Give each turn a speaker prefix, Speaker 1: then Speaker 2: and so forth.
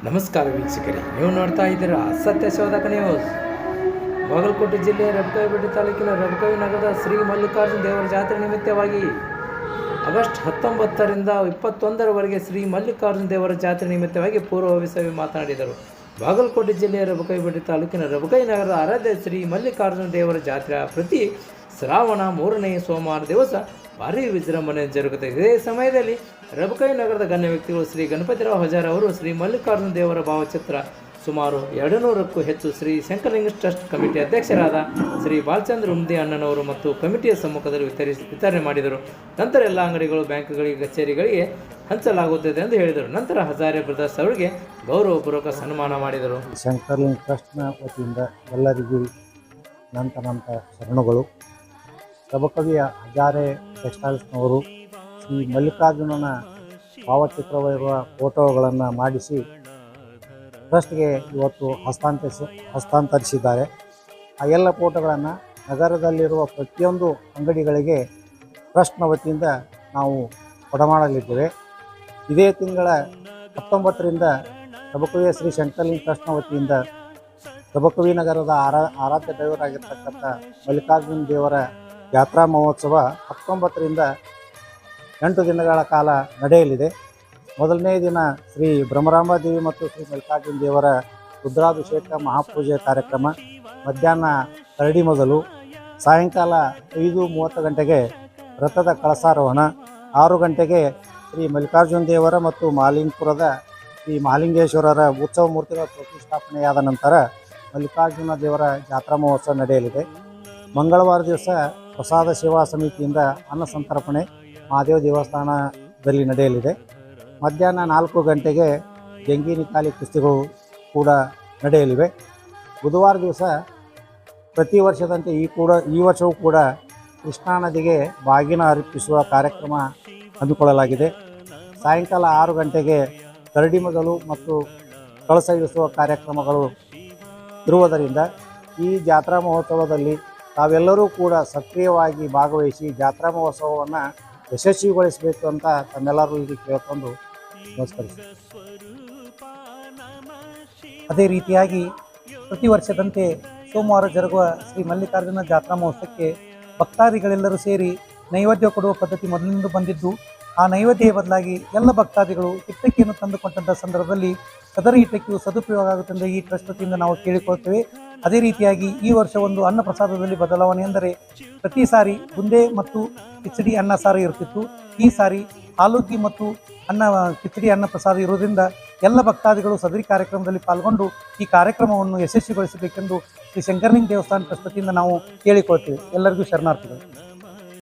Speaker 1: ನಮಸ್ಕಾರ ವೀಕ್ಷಕರೇ, ನೀವು ನೋಡ್ತಾ ಇದ್ದೀರಾ ಸತ್ಯ ಶೋಧಕ ನ್ಯೂಸ್. ಬಾಗಲಕೋಟೆ ಜಿಲ್ಲೆಯ ರಬಕವಿಬೆಟ್ಟ ತಾಲೂಕಿನ ರಬಕವಿ ನಗರದ ಶ್ರೀ ಮಲ್ಲಿಕಾರ್ಜುನ ದೇವರ ಜಾತ್ರೆ ನಿಮಿತ್ತವಾಗಿ ಆಗಸ್ಟ್ 19ರಿಂದ 21ರವರೆಗೆ ಶ್ರೀ ಮಲ್ಲಿಕಾರ್ಜುನ ದೇವರ ಜಾತ್ರೆ ನಿಮಿತ್ತವಾಗಿ ಪೂರ್ವಭಾವಿ ಮಾತನಾಡಿದರು. ಬಾಗಲಕೋಟೆ ಜಿಲ್ಲೆಯ ರಬಕವಿಬೆಟ್ಟ ತಾಲೂಕಿನ ರಬಕವಿ ನಗರದ ಆರಾಧ್ಯ ಶ್ರೀ ಮಲ್ಲಿಕಾರ್ಜುನ ದೇವರ ಜಾತ್ರೆ ಪ್ರತಿ ಶ್ರಾವಣ 3ನೇ ಸೋಮವಾರ ದಿವಸ ಭಾರೀ ವಿಜೃಂಭಣೆ ಜರುಗುತ್ತದೆ. ಇದೇ ಸಮಯದಲ್ಲಿ ರಬಕವಿ ನಗರದ ಗಣ್ಯ ವ್ಯಕ್ತಿಗಳು ಶ್ರೀ ಗಣಪತಿರಾವ್ ಹಜಾರ್ ಅವರು ಶ್ರೀ ಮಲ್ಲಿಕಾರ್ಜುನ ದೇವರ ಭಾವಚಿತ್ರ ಸುಮಾರು 200ಕ್ಕೂ ಹೆಚ್ಚು ಶ್ರೀ ಶಂಕರಲಿಂಗ ಟ್ರಸ್ಟ್ ಕಮಿಟಿ ಅಧ್ಯಕ್ಷರಾದ ಶ್ರೀ ಬಾಲಚಂದ್ರ ಉಮ್ದಿ ಅಣ್ಣನವರು ಮತ್ತು ಕಮಿಟಿಯ ಸಮ್ಮುಖದಲ್ಲಿ ವಿತರಣೆ ಮಾಡಿದರು. ನಂತರ ಎಲ್ಲ ಅಂಗಡಿಗಳು, ಬ್ಯಾಂಕ್ಗಳಿಗೆ, ಕಚೇರಿಗಳಿಗೆ ಹಂಚಲಾಗುತ್ತದೆ ಎಂದು ಹೇಳಿದರು. ನಂತರ ಹಜಾರೆ ಬ್ರದರ್ಸ್ ಅವರಿಗೆ ಗೌರವಪೂರ್ವಕ ಸನ್ಮಾನ ಮಾಡಿದರು.
Speaker 2: ಶಂಕರಲಿಂಗ ಟ್ರಸ್ಟ್ನ ವತಿಯಿಂದ ಎಲ್ಲರಿಗೂ ನಂತ ಶರಣುಗಳು. ರಬಕವಿಯ ಹಜಾರೆ ಟೆಕ್ಸ್ಟೈಲ್ಸ್ನವರು ಶ್ರೀ ಮಲ್ಲಿಕಾರ್ಜುನನ ಭಾವಚಿತ್ರವಿರುವ ಫೋಟೋಗಳನ್ನು ಮಾಡಿಸಿ ಟ್ರಸ್ಟ್ಗೆ ಇವತ್ತು ಹಸ್ತಾಂತರಿಸಿದ್ದಾರೆ. ಆ ಎಲ್ಲ ಫೋಟೋಗಳನ್ನು ನಗರದಲ್ಲಿರುವ ಪ್ರತಿಯೊಂದು ಅಂಗಡಿಗಳಿಗೆ ಟ್ರಸ್ಟ್ನ ವತಿಯಿಂದ ನಾವು ಕೊಡಮಾಡಲಿದ್ದೇವೆ. ಇದೇ ತಿಂಗಳ 19ರಿಂದ ರಬಕವಿಯ ಶ್ರೀ ಶಂಕರಲಿಂಗ ಟ್ರಸ್ಟ್ನ ವತಿಯಿಂದ ರಬಕವಿ ನಗರದ ಆರಾಧ್ಯ ದೈವರಾಗಿರ್ತಕ್ಕಂಥ ಮಲ್ಲಿಕಾರ್ಜುನ ದೇವರ ಜಾತ್ರಾ ಮಹೋತ್ಸವ 19ರಿಂದ 8 ದಿನಗಳ ಕಾಲ ನಡೆಯಲಿದೆ. ಮೊದಲನೇ ದಿನ ಶ್ರೀ ಬ್ರಹ್ಮರಾಂಬಾದೇವಿ ಮತ್ತು ಶ್ರೀ ಮಲ್ಲಿಕಾರ್ಜುನ ದೇವರ ರುದ್ರಾಭಿಷೇಕ ಮಹಾಪೂಜೆ ಕಾರ್ಯಕ್ರಮ, ಮಧ್ಯಾಹ್ನ ಕರಡಿ ಮೊದಲು, ಸಾಯಂಕಾಲ 5:30 ಗಂಟೆಗೆ ರಥದ ಕಳಸಾರೋಹಣ, 6 ಗಂಟೆಗೆ ಶ್ರೀ ಮಲ್ಲಿಕಾರ್ಜುನ ದೇವರ ಮತ್ತು ಮಾಲಿಂಗಪುರದ ಶ್ರೀ ಮಹಾಲಿಂಗೇಶ್ವರರ ಉತ್ಸವ ಮೂರ್ತಿಗಳ ಪ್ರತಿಷ್ಠಾಪನೆಯಾದ ನಂತರ ಮಲ್ಲಿಕಾರ್ಜುನ ದೇವರ ಜಾತ್ರಾ ಮಹೋತ್ಸವ ನಡೆಯಲಿದೆ. ಮಂಗಳವಾರ ದಿವಸ ಪ್ರಸಾದ ಸೇವಾ ಸಮಿತಿಯಿಂದ ಅನ್ನ ಸಂತರ್ಪಣೆ ಮಹಾದೇವ ದೇವಸ್ಥಾನದಲ್ಲಿ ನಡೆಯಲಿದೆ. ಮಧ್ಯಾಹ್ನ 4 ಗಂಟೆಗೆ ಜಂಗೀನಿ ಕಾಲಿ ಕುಸ್ತಿಗಳು ಕೂಡ ನಡೆಯಲಿವೆ. ಬುಧವಾರ ದಿವಸ ಪ್ರತಿ ವರ್ಷದಂತೆ ಈ ವರ್ಷವೂ ಕೂಡ ಕೃಷ್ಣಾ ನದಿಗೆ ಬಾಗಿನ ಅರ್ಪಿಸುವ ಕಾರ್ಯಕ್ರಮ ಹಮ್ಮಿಕೊಳ್ಳಲಾಗಿದೆ. ಸಾಯಂಕಾಲ 6 ಗಂಟೆಗೆ ಕರಡಿ ಮೊದಲು ಮತ್ತು ಕಳಸ ಇಳಿಸುವ ಕಾರ್ಯಕ್ರಮಗಳು ಇರುವುದರಿಂದ ಈ ಜಾತ್ರಾ ಮಹೋತ್ಸವದಲ್ಲಿ ತಾವೆಲ್ಲರೂ ಕೂಡ ಸಕ್ರಿಯವಾಗಿ ಭಾಗವಹಿಸಿ ಜಾತ್ರಾ ಮಹೋತ್ಸವವನ್ನು ಯಶಸ್ವಿಗೊಳಿಸಬೇಕು ಅಂತ ತಮ್ಮೆಲ್ಲರಲ್ಲಿ ಕೇಳಿಕೊಂಡು ನಮಸ್ಕರಿಸಿ.
Speaker 3: ಅದೇ ರೀತಿಯಾಗಿ ಪ್ರತಿ ವರ್ಷದಂತೆ ಸೋಮವಾರ ಜರುಗುವ ಶ್ರೀ ಮಲ್ಲಿಕಾರ್ಜುನ ಜಾತ್ರಾ ಮಹೋತ್ಸವಕ್ಕೆ ಭಕ್ತಾದಿಗಳೆಲ್ಲರೂ ಸೇರಿ ನೈವೇದ್ಯ ಕೊಡುವ ಪದ್ಧತಿ ಮೊದಲಿನಿಂದ ಬಂದಿದ್ದು, ಆ ನೈವೇದ್ಯ ಬದಲಾಗಿ ಎಲ್ಲ ಭಕ್ತಾದಿಗಳು ಹಿಟ್ಟಕ್ಕಿಯನ್ನು ತಂದುಕೊಂಡಂಥ ಸಂದರ್ಭದಲ್ಲಿ ಸದರಿ ಹಿಟ್ಟಕ್ಕಿಯು ಸದುಪಯೋಗ ಆಗುತ್ತದೆ ಈ ಟ್ರಸ್ಟ್ ವತಿಯಿಂದ ನಾವು ಕೇಳಿಕೊಳ್ತೇವೆ. ಅದೇ ರೀತಿಯಾಗಿ ಈ ವರ್ಷ ಒಂದು ಅನ್ನ ಪ್ರಸಾದದಲ್ಲಿ ಬದಲಾವಣೆ ಎಂದರೆ, ಪ್ರತಿ ಸಾರಿ ಬುಂದೆ ಮತ್ತು ಕಿಚಡಿ ಅನ್ನ ಸಾರು ಇರ್ತಿತ್ತು. ಈ ಸಾರಿ ಆಲೂಗಿ ಮತ್ತು ಕಿಚಡಿ ಅನ್ನ ಪ್ರಸಾದ ಇರುವುದರಿಂದ ಎಲ್ಲ ಭಕ್ತಾದಿಗಳು ಸದರಿ ಕಾರ್ಯಕ್ರಮದಲ್ಲಿ ಪಾಲ್ಗೊಂಡು ಈ ಕಾರ್ಯಕ್ರಮವನ್ನು ಯಶಸ್ವಿಗೊಳಿಸಬೇಕೆಂದು ಶ್ರೀ ಶಂಕರಲಿಂಗ ದೇವಸ್ಥಾನ ಟ್ರಸ್ಟ್ ವತಿಯಿಂದ ನಾವು ಕೇಳಿಕೊಳ್ತೇವೆ. ಎಲ್ಲರಿಗೂ ಶರಣಾರ್ಥಿಗಳು.